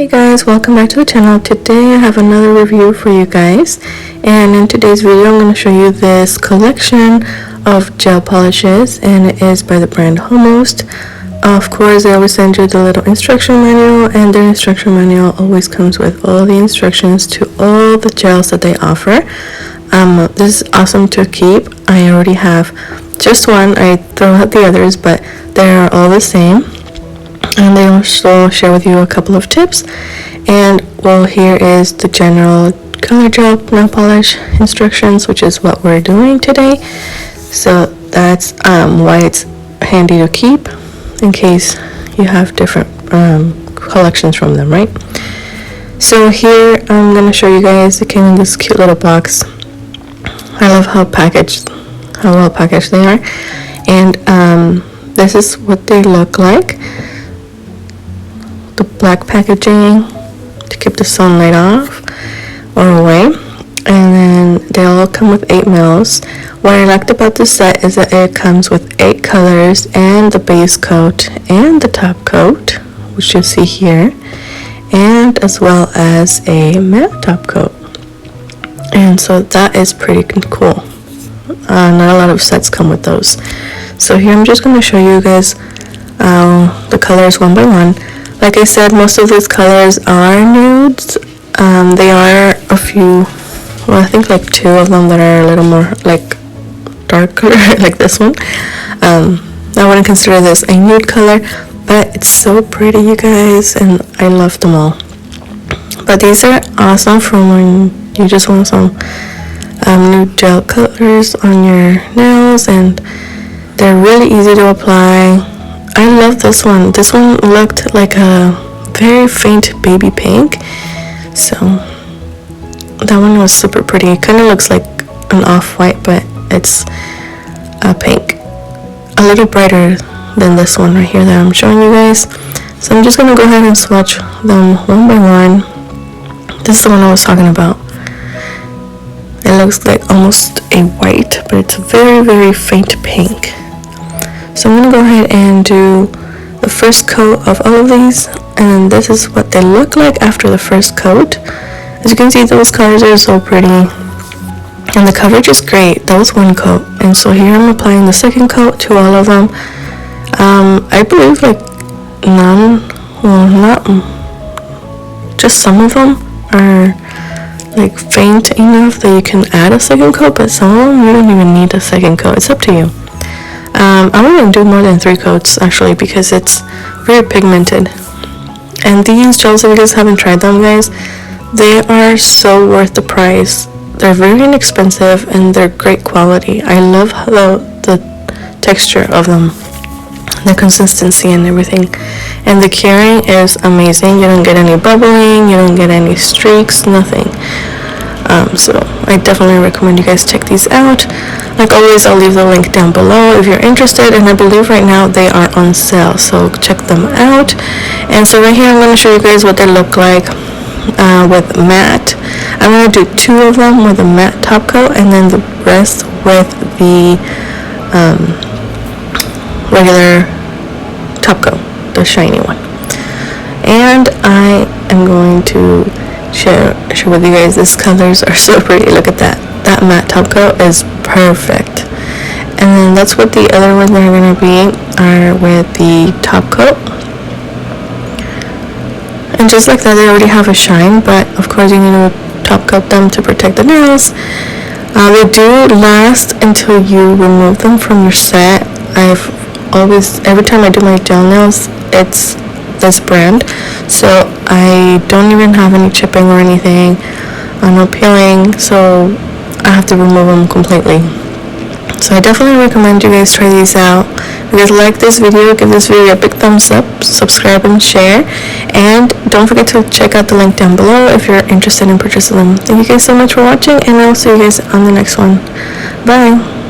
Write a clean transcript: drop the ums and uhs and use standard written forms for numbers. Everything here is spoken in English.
Hey guys, welcome back to the channel. Today I have another review for you guys, and in today's video I'm going to show you this collection of gel polishes, and it is by the brand HOMOST. Of course, they always send you the little instruction manual, and their instruction manual always comes with all the instructions to all the gels that they offer. This is awesome to keep. I already have just one. I throw out the others, but they are all the same. And they also share with you a couple of tips. And well, here is the general color gel nail polish instructions, which is what we're doing today. So that's why it's handy to keep in case you have different collections from them, right? So here I'm gonna show you guys. It came in this cute little box. I love how well packaged they are. And this is what they look like. The black packaging to keep the sunlight off or away, and then they all come with 8 mils. What I liked about this set is that it comes with 8 colors and the base coat and the top coat, which you'll see here, and as well as a matte top coat. And so that is pretty cool. Not a lot of sets come with those. So here I'm just going to show you guys the colors one by one. Like I said, most of these colors are nudes. They are a few, well, I think like 2 of them that are a little more like darker, like this one. I wouldn't consider this a nude color, but it's so pretty, you guys, and I love them all. But these are awesome for when you just want some nude gel colors on your nails, and they're really easy to apply. I love this one. This one looked like a very faint baby pink, so that one was super pretty. It kind of looks like an off-white, but it's a pink, a little brighter than this one right here that I'm showing you guys. So I'm just gonna go ahead and swatch them one by one. This is the one I was talking about. It looks like almost a white, but it's a very, very faint pink. So I'm going to go ahead and do the first coat of all of these, and this is what they look like after the first coat. As you can see, those colors are so pretty, and the coverage is great. That was one coat, and so here I'm applying the second coat to all of them. I believe like none, well, not just some of them are like faint enough that you can add a second coat, but some of them you don't even need a second coat. It's up to you. I wouldn't do more than 3 coats actually, because it's very pigmented. And these gels, if you guys haven't tried them, guys, they are so worth the price. They're very inexpensive and they're great quality. I love the texture of them, the consistency and everything, and the curing is amazing. You don't get any bubbling, you don't get any streaks, nothing. So I definitely recommend you guys check these out. Like always, I'll leave the link down below if you're interested, and I believe right now they are on sale, so check them out. And so right here I'm going to show you guys what they look like with matte. I'm going to do 2 of them with a matte top coat, and then the rest with the regular top coat, the shiny one. And I am going to share with you guys. These colors are so pretty. Look at that. That matte top coat is perfect. And then that's what the other ones that are going to be are with the top coat. And just like that, they already have a shine, but of course you need to top coat them to protect the nails. They do last until you remove them from your set. Every time I do my gel nails, it's this brand, so I don't even have any chipping or anything, no peeling, so I have to remove them completely. So I definitely recommend you guys try these out. If you guys like this video, give this video a big thumbs up, subscribe and share, and don't forget to check out the link down below if you're interested in purchasing them. Thank you guys so much for watching, and I'll see you guys on the next one. Bye.